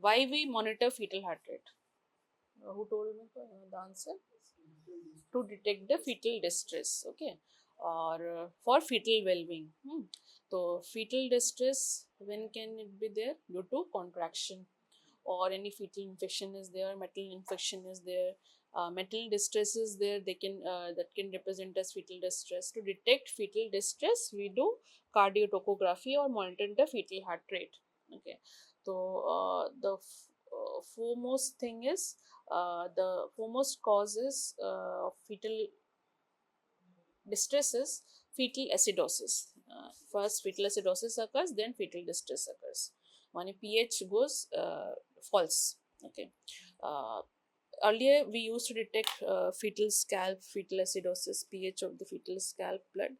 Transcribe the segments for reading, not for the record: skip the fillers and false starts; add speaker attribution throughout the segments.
Speaker 1: why we monitor fetal heart rate? Who told me the answer? To detect the fetal distress, okay, or for fetal well-being. So fetal distress, when can it be there? Due to contraction, or any fetal infection is there, metal infection is there, metal distress is there, they can that can represent as fetal distress. To detect fetal distress, we do cardiotocography or monitor the fetal heart rate. Okay, so foremost thing is, the foremost causes of fetal distress is fetal acidosis. First, fetal acidosis occurs, then fetal distress occurs. When pH goes false. Okay. Uh, Earlier, we used to detect fetal scalp, fetal acidosis, pH of the fetal scalp blood,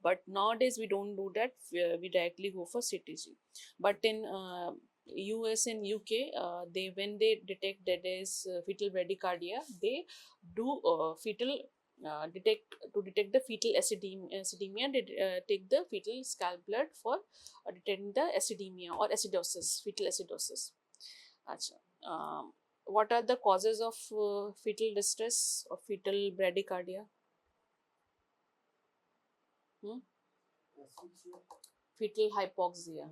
Speaker 1: but nowadays we don't do that. We directly go for CTG. But in US and UK, they when they detect that there is fetal bradycardia, they do fetal detect to detect the fetal acidemia. They take the fetal scalp blood for detecting the acidemia or acidosis, fetal acidosis. Acha. What are the causes of fetal distress or fetal bradycardia? Hmm? Fetal hypoxia,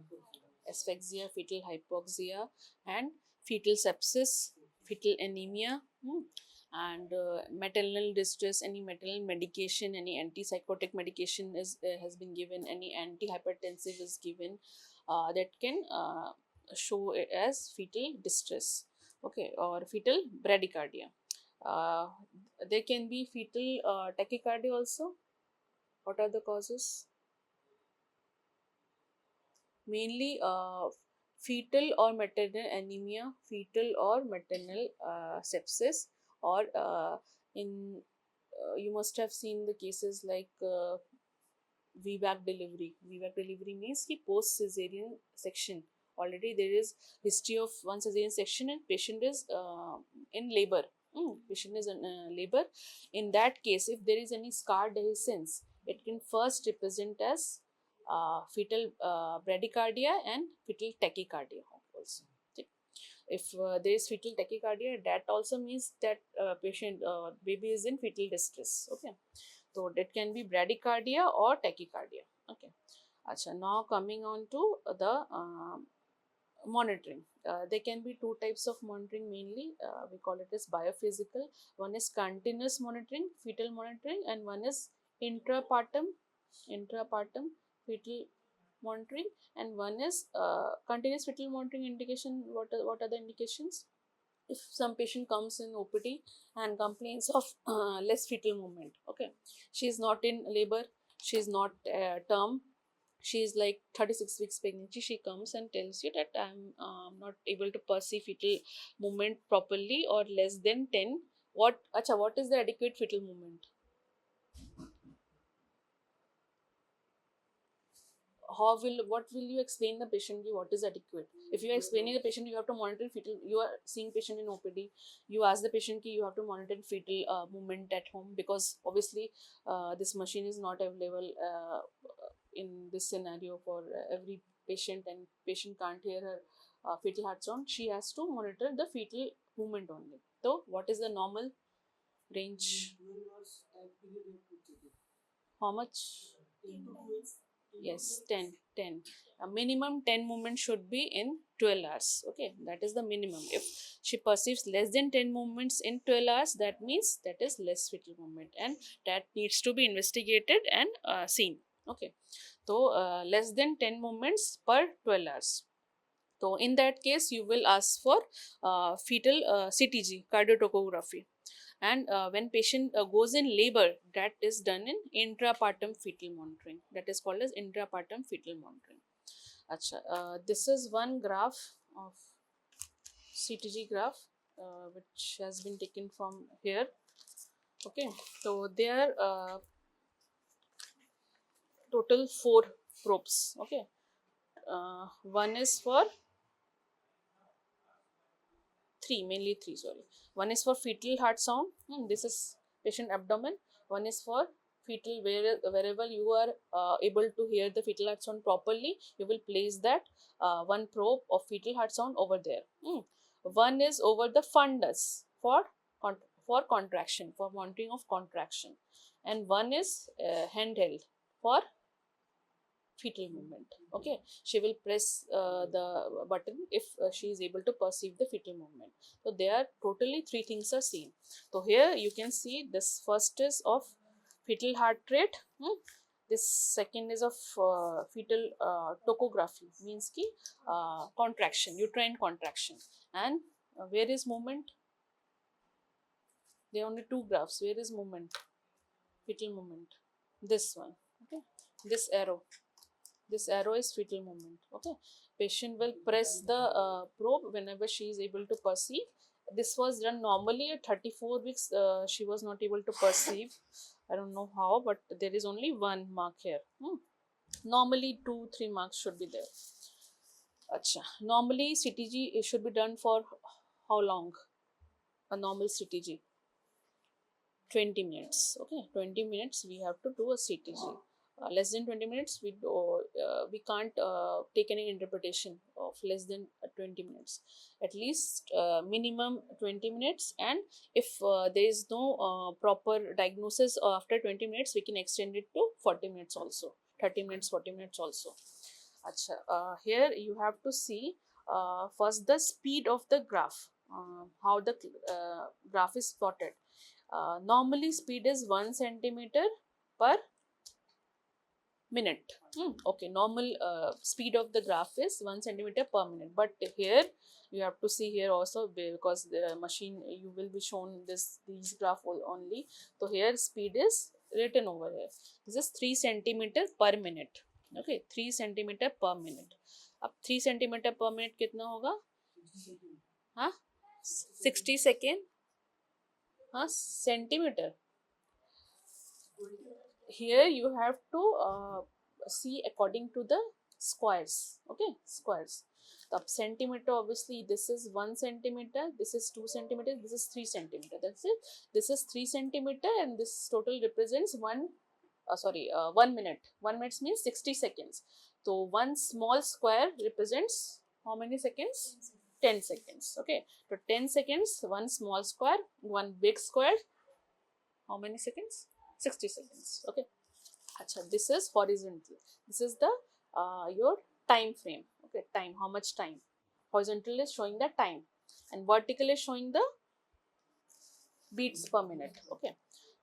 Speaker 1: asphyxia, fetal hypoxia, and fetal sepsis, fetal anemia, and maternal distress. Any maternal medication, any antipsychotic medication is has been given, any antihypertensive is given, that can show it as fetal distress, okay, or fetal bradycardia. Uh, there can be fetal tachycardia also. What are the causes? Mainly fetal or maternal anemia, fetal or maternal sepsis, or in you must have seen the cases like VBAC delivery. VBAC delivery means ki post cesarean section. Already there is history of one cesarean section and patient is in labor. Patient is in labor. In that case, if there is any scar dehiscence, it can first represent as fetal bradycardia and fetal tachycardia also. Okay. If there is fetal tachycardia, that also means that patient baby is in fetal distress. Okay, so that can be bradycardia or tachycardia. Okay. Acha, now coming on to the monitoring. There can be two types of monitoring mainly. We call it as biophysical. One is continuous monitoring, fetal monitoring, and one is intrapartum fetal monitoring, and one is continuous fetal monitoring indication. What are the indications? If some patient comes in OPD and complains of less fetal movement, okay, she is not in labor, she is not term, she is like 36 weeks pregnancy, she comes and tells you that I'm not able to perceive fetal movement properly or less than 10. What is the adequate fetal movement? What will you explain the patient what is adequate? If you are explaining the patient you have to monitor fetal, you are seeing patient in OPD, you ask the patient you have to monitor fetal movement at home, because obviously this machine is not available in this scenario for every patient, and patient can't hear her fetal heart sound. She has to monitor the fetal movement only. So what is the normal range? How much? Yes, 10, 10. A minimum 10 movements should be in 12 hours. Okay, that is the minimum. If she perceives less than 10 movements in 12 hours, that means that is less fetal movement, and that needs to be investigated and seen. Okay, so less than 10 movements per 12 hours. So in that case, you will ask for fetal CTG, cardiotocography. And when patient goes in labor, that is done in intrapartum fetal monitoring. That is called as intrapartum fetal monitoring. Acha, this is one graph of CTG graph, which has been taken from here. Okay, so there are total 4 probes. Okay, one is for mainly three, sorry. One is for fetal heart sound. This is patient abdomen. One is for fetal, wherever you are able to hear the fetal heart sound properly, you will place that one probe of fetal heart sound over there. One is over the fundus for contraction, for monitoring of contraction, and one is handheld for fetal movement. Okay, she will press the button if she is able to perceive the fetal movement. So there are totally three things are seen. So here you can see this first is of fetal heart rate. This second is of fetal topography, means ki contraction, uterine contraction, and where is movement? There are only two graphs. Where is movement? Fetal movement. This one. Okay, this arrow. This arrow is fetal movement. Okay, patient will press the probe whenever she is able to perceive. This was done normally at 34 weeks. She was not able to perceive. I don't know how, but there is only one mark here. Normally 2-3 marks should be there. Acha. Normally CTG should be done for how long? A normal CTG 20 minutes. Okay, 20 minutes we have to do a CTG. Less than 20 minutes we can't take any interpretation of less than 20 minutes. At least minimum 20 minutes, and if there is no proper diagnosis after 20 minutes, we can extend it to 40 minutes also, 30 minutes, 40 minutes also. Achha, here you have to see first the speed of the graph, how the graph is plotted. Normally speed is 1 centimeter per minute. Okay, normal speed of the graph is 1 centimeter per minute, but here you have to see here also, because the machine you will be shown these graph only. So here speed is written over here. This is 3 centimeter per minute. Okay, 3 centimeter per minute. अब 3 centimeter per minute कितना होगा? हाँ, 60 second. हाँ, centimeter. Here you have to see according to the squares. Okay, squares. The centimeter, obviously this is 1 centimeter, this is 2 centimeters, this is 3 centimeter. That's it. This is 3 centimeter, and this total represents 1 minute. 1 minute means 60 seconds. So one small square represents how many seconds? 10 seconds. Okay, so 10 seconds, one small square, one big square, how many seconds? 60 seconds. Okay. Achha, this is horizontal. This is the your time frame. Okay, time, how much time. Horizontal is showing the time, and vertical is showing the beats per minute. Okay,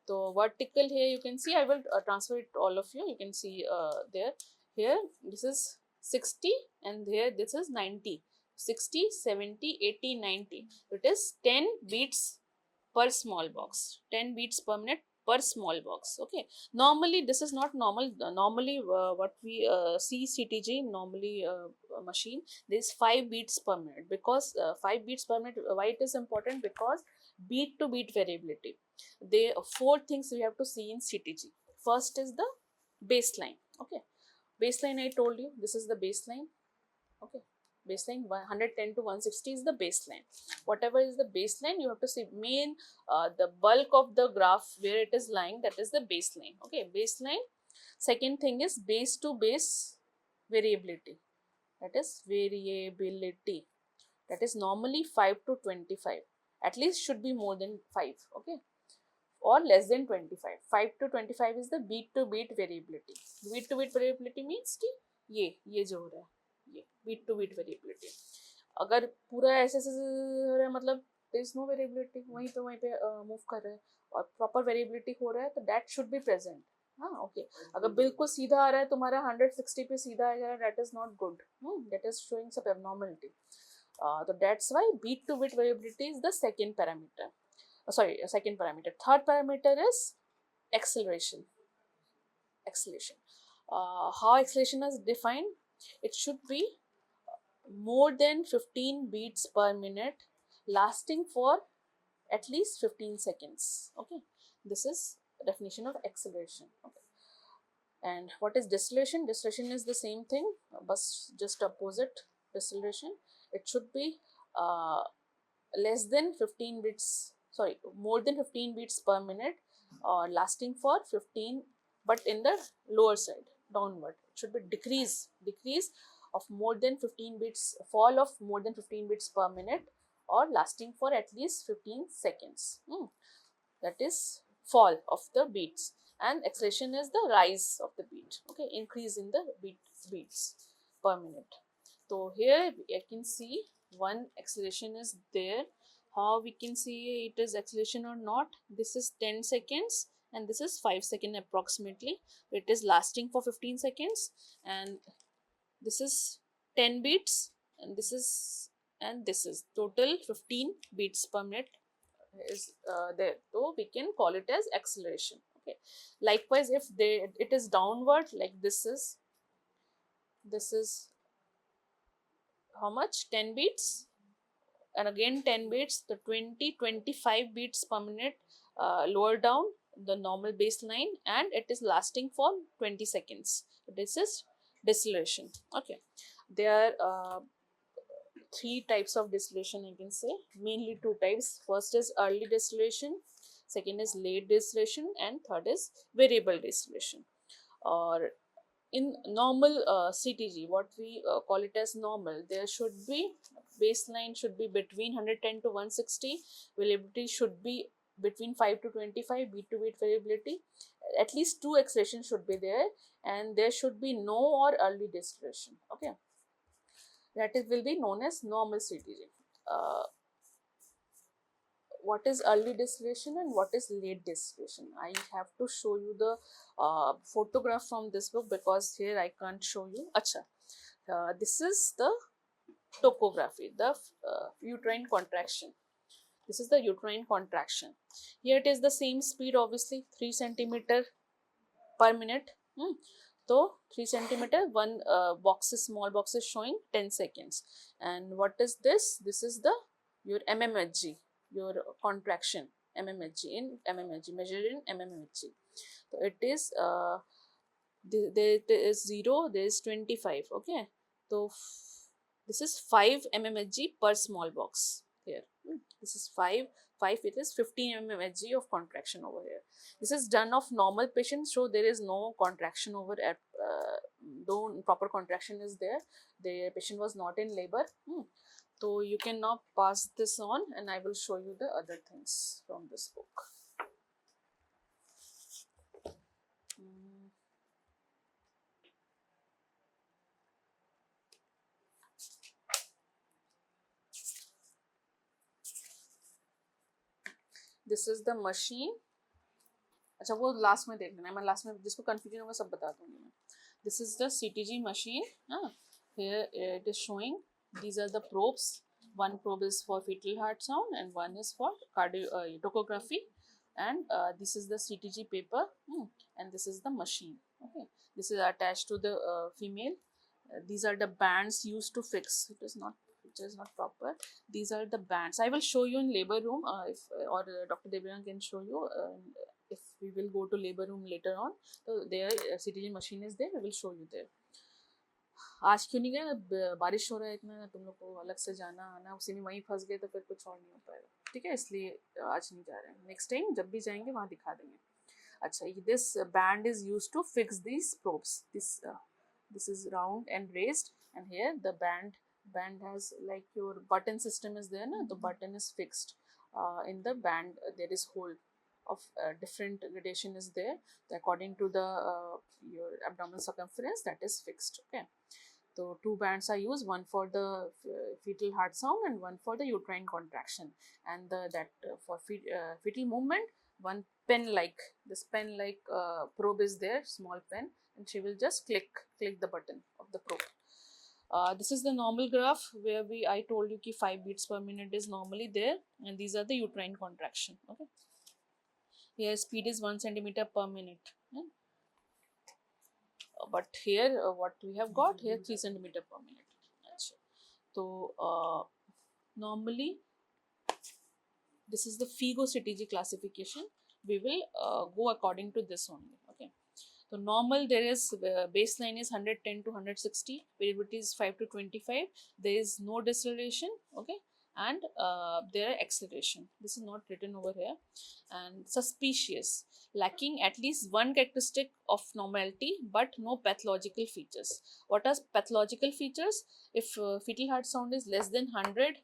Speaker 1: so vertical here you can see, I will transfer it to all of you. You can see there. Here this is 60, and here this is 90. 60, 70, 80, 90. It is 10 beats per small box. 10 beats per minute per small box. Okay, normally this is not normal. Normally what we see CTG normally machine, there is 5 beats per minute, because 5 beats per minute. Why it is important? Because beat to beat variability. There are 4 things we have to see in CTG. First is the baseline. Okay, baseline, I told you, this is the baseline. Okay, baseline 110 to 160 is the baseline. Whatever is the baseline, you have to see main the bulk of the graph where it is lying, that is the baseline. Okay, baseline. Second thing is base to base variability, that is variability, that is normally 5 to 25, at least should be more than 5. Okay, or less than 25. 5 to 25 is the beat to beat variability. Beat to beat variability means कि ये जो हो रहा है, ये beat to beat variability. अगर पूरा ऐसे हो रहा है, मतलब there is no variability, वहीं पे मूव कर रहा है, और proper variability हो रहा है, तो that should be present. हाँ, okay. अगर बिल्कुल सीधा आ रहा है तुम्हारा 160 पे सीधा आएगा, that is not good. That is showing some abnormality. So that's why beat to beat variability is the second parameter. Second parameter. Third parameter is acceleration. How acceleration is defined? It should be more than 15 beats per minute, lasting for at least 15 seconds. Okay, this is definition of acceleration. Okay, and what is deceleration? Deceleration is the same thing, but just opposite deceleration. It should be less than 15 beats, more than 15 beats per minute, lasting for 15, but in the lower side, downward. It should be decrease of more than 15 beats, fall of more than 15 beats per minute, or lasting for at least 15 seconds. That is fall of the beats, and acceleration is the rise of the beat. Okay, increase in the beats per minute. So here I can see one acceleration is there. How we can see it is acceleration or not? This is 10 seconds and this is 5 seconds approximately. It is lasting for 15 seconds, and this is 10 beats, and this is total 15 beats per minute is there. So we can call it as acceleration. Okay. Likewise, if it is downward, like this is how much? 10 beats, and again 10 beats, the 25 beats per minute lower down the normal baseline, and it is lasting for 20 seconds. This is deceleration. Okay, there are three types of deceleration, I can say, mainly two types. First is early deceleration, second is late deceleration, and third is variable deceleration. Or in normal CTG, what we call it as normal, there should be baseline should be between 110 to 160, variability should be between 5 to 25, beat to beat variability, at least two accelerations should be there, and there should be no or early deceleration. Okay, that is will be known as normal CTG. What is early deceleration and what is late deceleration? I have to show you the photograph from this book, because here I can't show you. Acha, this is the topography, the uterine contraction. This is the uterine contraction. Here it is the same speed, obviously 3 centimeter per minute. So 3 centimeter, one box is small box is showing 10 seconds. And what is this? This is the your mmHg, your contraction, mmHg in mmHg, measured in mmHg. So it is there is 0, there is 25. Okay, so this is 5 mmHg per small box here. This is 5, it is 15 mmHg of contraction over here. This is done of normal patients, so there is no contraction over at though proper contraction is there. The patient was not in labor. So you can now pass this on, and I will show you the other things from this book. This is the machine. अच्छा वो last में देख लेना, मैं last में जिसको confusion होगा सब बता दूंगी मैं. This is the CTG machine. Here it is showing these are the probes. One probe is for fetal heart sound and one is for topography, and this is the CTG paper, and this is the machine. Okay, this is attached to the female. These are the bands used to fix. It is not proper. These are the bands. I will show you in labor room, if or Dr. Deviran can show you if we will go to labor room later on. So there CTG machine is there. We will show you there. आज क्यों नहीं गए? बारिश हो रहा है इतना, तुम लोग को अलग से जाना आना, उसी में वहीं फंस गए तो फिर कुछ और नहीं हो पाएगा. ठीक है, इसलिए आज नहीं जा रहे हैं. नेक्स्ट टाइम जब भी जाएंगे वहाँ दिखा देंगे. अच्छा, this band is used to fix these probes. This is round and raised, and here the band has like your button system is there, na? The button is fixed in the band. There is hole of different gradation is there according to the your abdominal circumference, that is fixed. Okay, so two bands are used, one for the fetal heart sound and one for the uterine contraction, and for fetal movement, one pen like probe is there, small pen, and she will just click the button of the probe. This is the normal graph where I told you ki 5 beats per minute is normally there, and these are the uterine contraction. Okay, here speed is 1 centimeter per minute. But here what we have got here 3 centimeter per minute. So normally this is the FIGO CTG classification. We will go according to this only. Okay, so normal, there is baseline is 110 to 160, variability is 5 to 25, there is no deceleration. Okay, and their acceleration. This is not written over here. And suspicious, lacking at least one characteristic of normality but no pathological features. What are pathological features? If fetal heart sound is less than 100,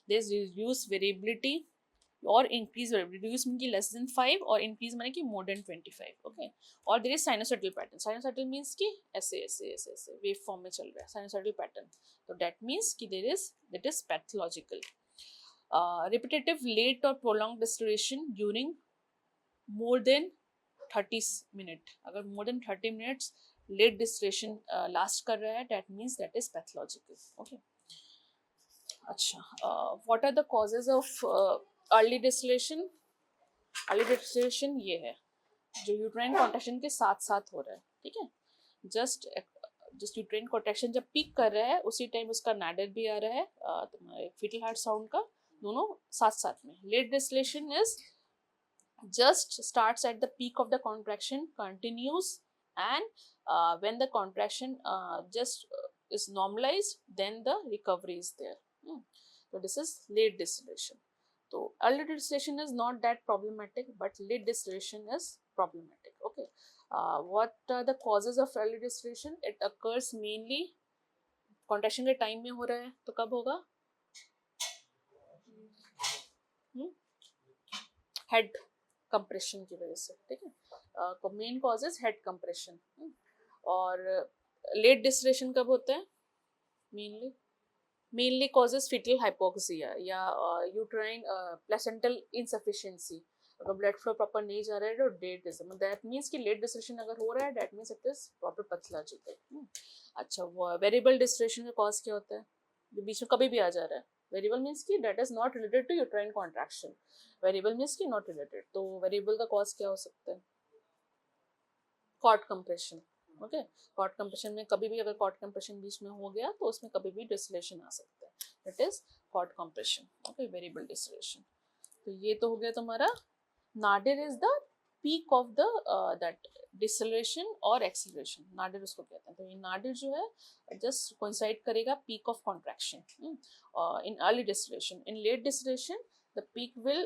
Speaker 1: there's reduced variability or increase variability. Reduce means कि less than 5 और increase माने कि more than 25. Okay. और there is sinusoidal pattern. Sinusoidal means कि ऐसे ऐसे ऐसे ऐसे wave form में चल रहा है sinusoidal pattern. So that means कि that is pathological. Repetitive late or prolonged restoration during more than 30 minutes. अगर more than 30 minutes late distillation last कर रहा है, that means that is pathological. Okay. अच्छा, what are the causes of early distillation? Early distillation ये है जो uterine contraction के साथ साथ हो रहा है, ठीक है. जस्ट यूट्राइन कॉन्ट्रैक्शन जब पीक कर रहा है उसी टाइम उसका नैडर भी आ रहा है, तुम्हारे फीटल हार्ट साउंड का, दोनों साथ साथ में. Late deceleration is just starts at the peak of the contraction, continues, and when the contraction just is normalized, then the recovery is there. So this is late distillation. So early distillation is not that problematic, but late distillation is problematic. Okay. What are the causes of early distillation? It occurs mainly contraction के time में हो रहा है, तो कब होगा? Head compression की वजह से, ठीक है. Main cause is head compression. और लेट डिस्टिलेशन कब होता है? मेनली कॉजेज फीटल हाइपोक्सिया या यूट्राइन प्लेसेंटल इनसफिशिएंसी. अगर ब्लड फ्लो प्रॉपर नहीं जा रहा है तो डेट डिस्टिलेशन, दैट मीन्स कि लेट डिस्टिलेशन अगर हो रहा है, that means it is proper pathological. अच्छा, वेरिएबल डिस्टिलेशन का कॉज क्या होता है? जो बीच में कभी भी आ जा रहा है. वेरिएबल मीन्स कि that is not related to uterine contraction. Variable means कि नॉट रिलेटेड. तो वेरिएबल का कॉज क्या हो सकता है? Cord compression. Okay, cord compression में कभी भी अगर कॉर्ड कंप्रेशन बीच में हो गया तो उसमें कभी भी डिस्टिलेशन आ सकता है. That is cord compression. Okay, variable deceleration. तो ये तो हो गया तुम्हारा. Nadir is the peak of the that deceleration और एक्सीलरेशन. नाडिर उसको कहते हैं. तो ये नाडिर जो है जस्ट कोइंसाइड करेगा peak of contraction in early deceleration. In late deceleration the peak will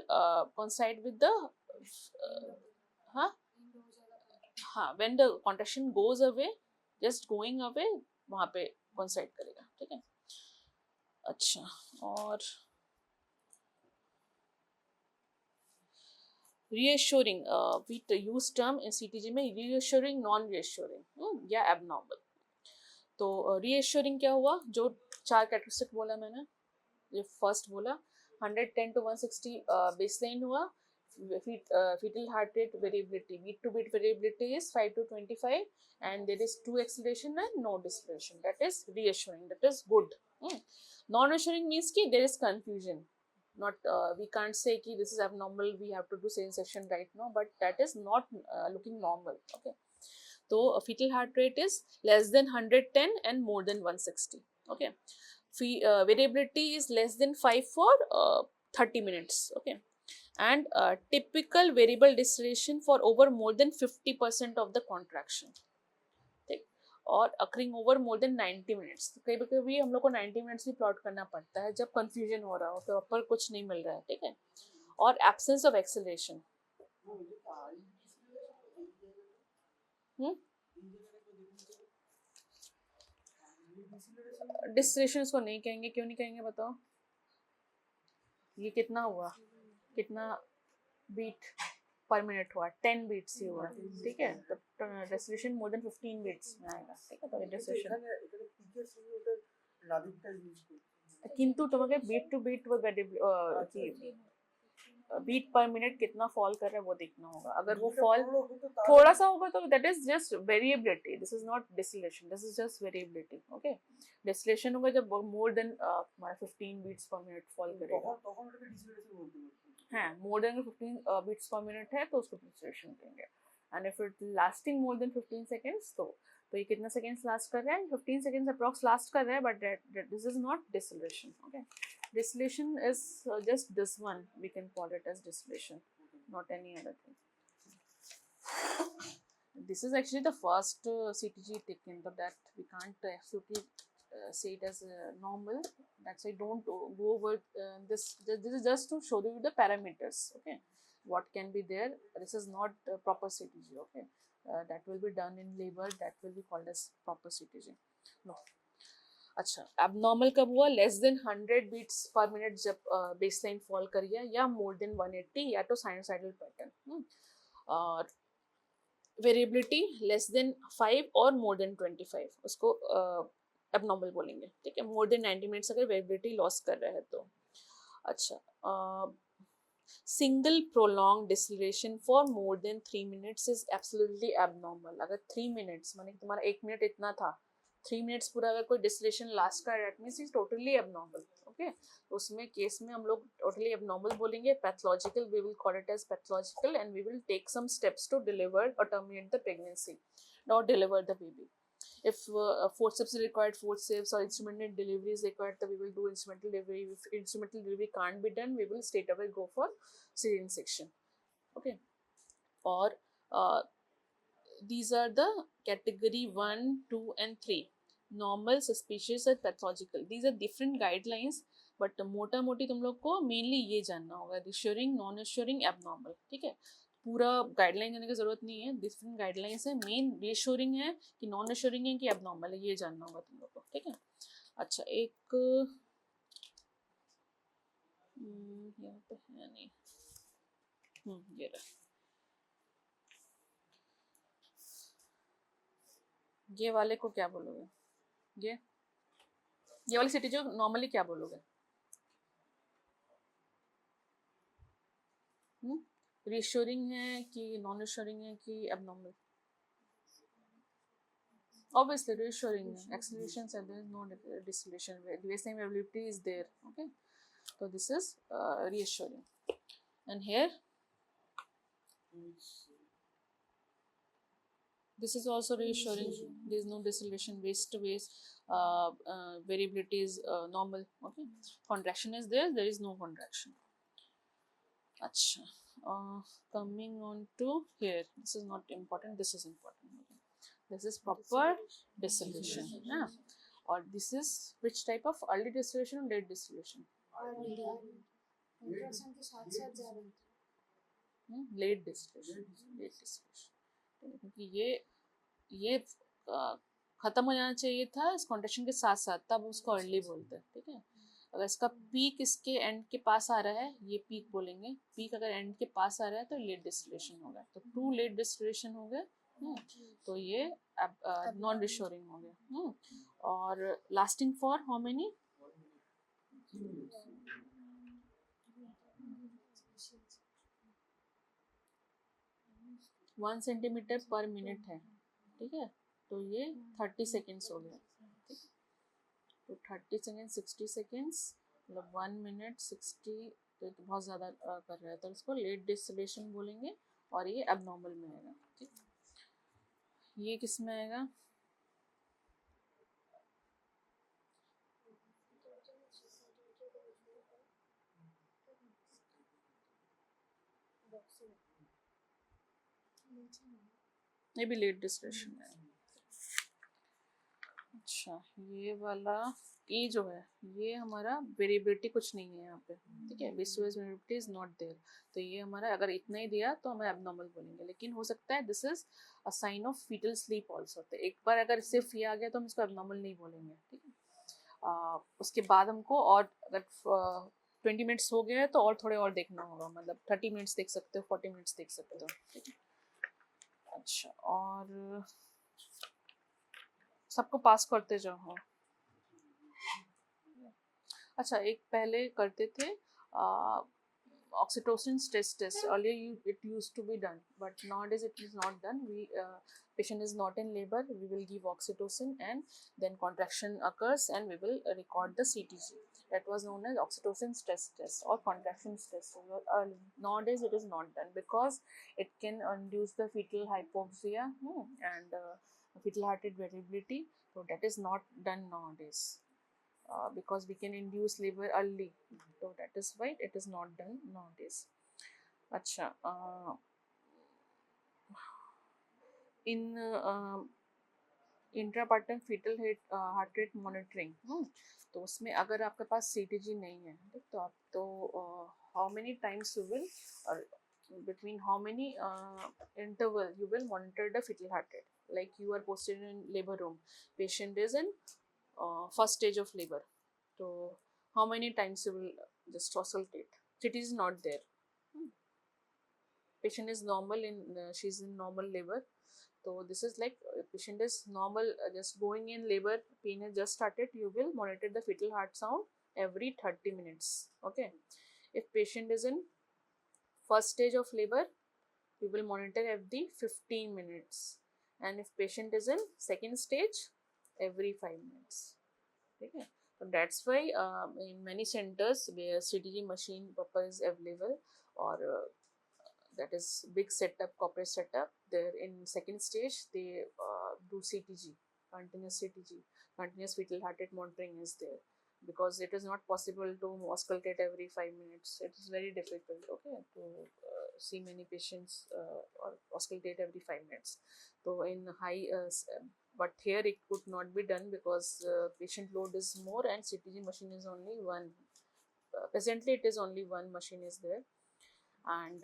Speaker 1: coincide with the when the contraction goes away, just going away, वहाँ पे coincide करेगा, ठीक है. अच्छा, और reassuring, we use term in CTG में reassuring, non reassuring या abnormal. तो reassuring क्या हुआ? जो 4 कैरेक्टरिस्टिक बोला मैंने, ये फर्स्ट बोला 110 to 160 baseline हुआ. Fetal heart rate variability, beat to beat variability is 5 to 25, and there is 2 acceleration and no deceleration. That is reassuring, that is good. Non reassuring means कि there is confusion. Not we can't say कि this is abnormal, we have to do same section right now, but that is not looking normal. Okay, so fetal heart rate is less than 110 and more than 160. Okay, variability is less than 5 for 30 minutes. Okay, and typical variable distillation for over more than 50% of the contraction. और occurring over मोर than 90 minutes. कभी कभी हम लोग को 90 minutes भी plot करना पड़ता है जब कंफ्यूजन हो रहा हो, प्रॉपर कुछ नहीं मिल रहा है, ठीक है. और एब्सेंस ऑफ एक्सेलरेशन. डिस्टिलेशन इसको नहीं कहेंगे. क्यों नहीं कहेंगे बताओ? ये कितना हुआ? कितना बीट पर मिनट हुआ? 10 बीट्स ही हुआ, ठीक है. तो डिस्टिलेशन मोर देन 15 बीट्स में आएगा, ठीक है. तो डिस्टिलेशन किंतु तुम्हें beat to beat beat per minute कितना फॉल कर रहा है वो देखना होगा. अगर वो फॉल थोड़ा सा होगा तो that is just variability. This is not deceleration, this is just variability. Okay, deceleration होगा जब more than 15 beats per minute fall करेगा. हाँ, more than 15 beats per minute है तो उसको डिस्टिलेशन कहेंगे. And if it lasting more than 15 seconds तो ये कितना सेकेंड्स लास्ट कर रहा है? 15 सेकेंड्स अप्रॉक्स लास्ट कर रहा है, but this is not distillation. Okay, distillation is just this one, we can call it as distillation, not any other thing. This is actually the first CTG taken, but that we can't absolutely say it as normal. That's why don't go over this. This is just to show you the parameters. Okay, what can be there. This is not proper CTG. Okay, that will be done in labor. That will be called as proper CTG. No. अच्छा, abnormal कब हुआ? Less than 100 beats per minute जब baseline fall कर गया, या more than 180, या तो sinusoidal pattern, और वेरिएबिलिटी लेस देन 5 और मोर देन 25, उसको एबनॉर्मल बोलेंगे. ठीक है, मोर देन 90 मिनट्स अगर वेरिएबिलिटी लॉस कर रहा है तो. अच्छा, single prolonged deceleration for more than 3 minutes is absolutely abnormal. अगर 3 मिनट्स माने तुम्हारा 1 मिनट इतना था, 3 मिनट्स पूरा अगर कोई डिसलेशन लास्ट का, that means is totally abnormal. Okay, तो उसमें केस में हम लोग टोटली एबनॉर्मल बोलेंगे. Pathological, we will call it as pathological, and we will take some steps to deliver और टर्मिनेट द प्रेगनेंसी और deliver the baby. If forceps is required, forceps, or instrumental delivery is required, then we will do instrumental delivery. If instrumental delivery can't be done, we will straight away go for cesarean section. Okay, or these are the category 1, 2 and 3: normal, suspicious and pathological. These are different guidelines, but मोटा मोटी तुम लोग को mainly ये जानना होगा, reassuring, non assuring, abnormal. ठीक है, पूरा गाइडलाइन जाने की जरूरत नहीं है. डिफरेंट गाइडलाइंस है. मेन रीअश्योरिंग है कि नॉन एश्योरिंग है कि एबनॉर्मल है, ये जानना होगा तुम लोग को. ठीक है. अच्छा, एक यहाँ पे है नहीं. ये रहा. ये वाले को क्या बोलोगे? ये वाली सिटी जो नॉर्मली क्या बोलोगे? रीअश्योरिंग है कि नॉन एश्योरिंग है कि abnormal? Obviously reassuring. Acceleration said there is no deceleration. The same availability is there. Okay, so this is reassuring. And here this is also reassuring. There is no deceleration. Waist to waist variability is normal. Okay, contraction is there. There is no contraction. Acha. Coming on to here. This is not important. This is important. Okay. This is proper distillation. Yeah. Or this is which type of early distillation or late distillation? Late distillation. Late distillation. क्योंकि ये खत्म हो जाना चाहिए था इस contraction के साथ साथ, तब उसको अर्ली बोलते हैं. ठीक है, अगर इसका पीक इसके एंड के पास आ रहा है, ये पीक बोलेंगे. पीक अगर एंड के पास आ रहा है तो लेट डिस्टिलेशन होगा. तो 2 लेट डिस्टिलेशन हो गए, तो ये नॉन रिश्योरिंग हो गया. और lasting for how many? 1 centimetre पर मिनट है. ठीक है, तो ये 30 सेकेंड्स हो गया. तो 30 सेकेंड 60 सेकेंड्स मतलब 1 मिनट 60, तो बहुत ज़्यादा कर रहा है, तो इसको लेट डिस्टिलेशन बोलेंगे. और ये एबनॉर्मल में आएगा. ठीक, ये किस में आएगा? ये भी लेट डिस्टिलेशन में आएगा. अच्छा, ये वाला ये जो है, ये हमारा वेरिएबिलिटी कुछ नहीं है यहाँ पे. ठीक है, visual variability is not there. तो ये हमारा अगर इतना ही दिया तो हमें एबनॉर्मल बोलेंगे. लेकिन हो सकता है this is a sign of fetal sleep also. तो एक बार अगर सिर्फ ये आ गया तो हम इसको एबनॉर्मल नहीं बोलेंगे. ठीक है, उसके बाद हमको और अगर 20 मिनट्स हो गए तो और थोड़े और देखना होगा. मतलब 30 मिनट्स देख सकते हो, 40 मिनट्स देख सकते हो. ठीक है. अच्छा, और सबको पास करते जाओ. अच्छा, एक पहले करते थे oxytocin stress test. Earlier it used to be done, but nowadays it is not done. Patient is not in labor, we will give oxytocin and then contraction occurs and we will record the CTG. That was known as oxytocin stress test or contraction stress test. Nowadays it is not done because it can induce the fetal hypoxia and fetal heart rate variability. So that is not done nowadays. Because we can induce labor early, so that is why it is not done nowadays. Acha, intrapartum fetal heart rate monitoring, तो उसमें अगर आपके पास CTG नहीं है तो आप तो how many times you will और between how many interval you will monitor the fetal heart rate. Like you are posted in labor room, patient is in first stage of labor, so how many times you will just auscultate? CTG is not there. Patient is normal in she's in normal labor, so this is like patient is normal, just going in labor, pain has just started, you will monitor the fetal heart sound every 30 minutes. Okay, if patient is in first stage of labor, you will monitor every 15 minutes, and if patient is in second stage, every 5 minutes. Okay, so that's why in many centers where CTG machine proper is available, or that is big setup, corporate setup, there in second stage they do CTG, continuous CTG, continuous fetal heart rate monitoring is there, because it is not possible to auscultate every 5 minutes. It is very difficult, okay, to see many patients or auscultate every 5 minutes. So in high but here it could not be done because patient load is more and CTG machine is only one. Presently it is only one machine is there, and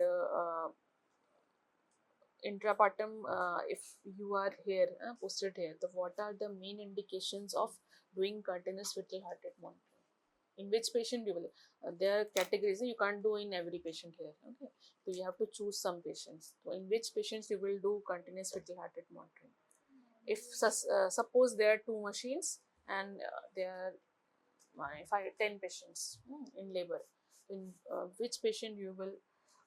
Speaker 1: intrapartum, if you are here posted here, so what are the main indications of doing continuous fetal heart rate monitoring? In which patient you will, there are categories, you can't do in every patient here. Okay, so you have to choose some patients. So in which patients you will do continuous fetal heart rate monitoring? If suppose there are two machines and there are 10 patients in labor, in which patient you will,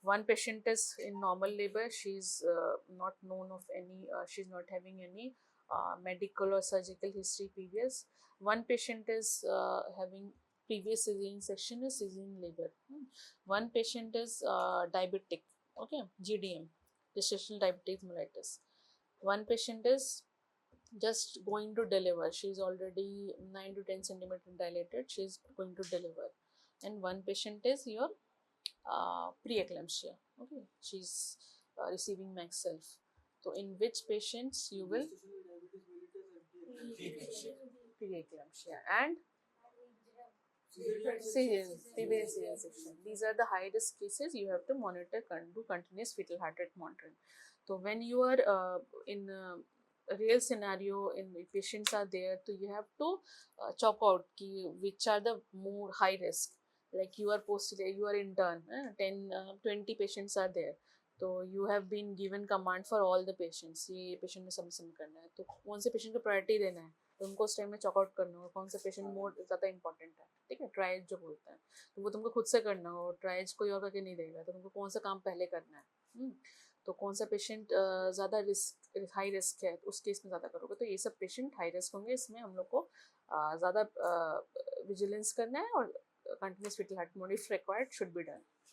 Speaker 1: one patient is in normal labor, she's not known of any, she's not having any medical or surgical history previous. One patient is having previous cesarean section, is cesarean labor. One patient is diabetic, okay, GDM, gestational diabetes mellitus. One patient is just going to deliver, she's already 9 to 10 centimeter dilated, she's going to deliver. And one patient is your preeclampsia, okay, she's receiving max self. So in which patients you will preeclampsia and cesarean section, these are the high risk cases, you have to monitor, do continuous fetal heart rate monitoring. So when you are in a real scenario, in the patients are there, so you have to chalk out ki which are the more high risk. Like you are posted, you are intern, 10 20 patients are there, तो you have been given command for all the patients, ये patient में submission करना है, तो कौन से patient को priority देना है, तो उनको उस टाइम में चॉक आउट करना हो, कौन सा पेशेंट मोर ज़्यादा इंपॉर्टेंट है, ठीक है, ट्रायज जो बोलते हैं, तो वो तुमको खुद से करना हो, ट्रायज कोई और करके नहीं देगा, तो तुमको कौन सा काम पहले करना है, तो कौन सा पेशेंट ज़्यादा रिस्क, हाई रिस्क है, तो उस केस में ज़्यादा करोगे, तो ये सब पेशेंट हाई रिस्क होंगे, इसमें हम लोग को ज़्यादा विजिलेंस करना है, और continuous fetal heart monitoring if required should be done.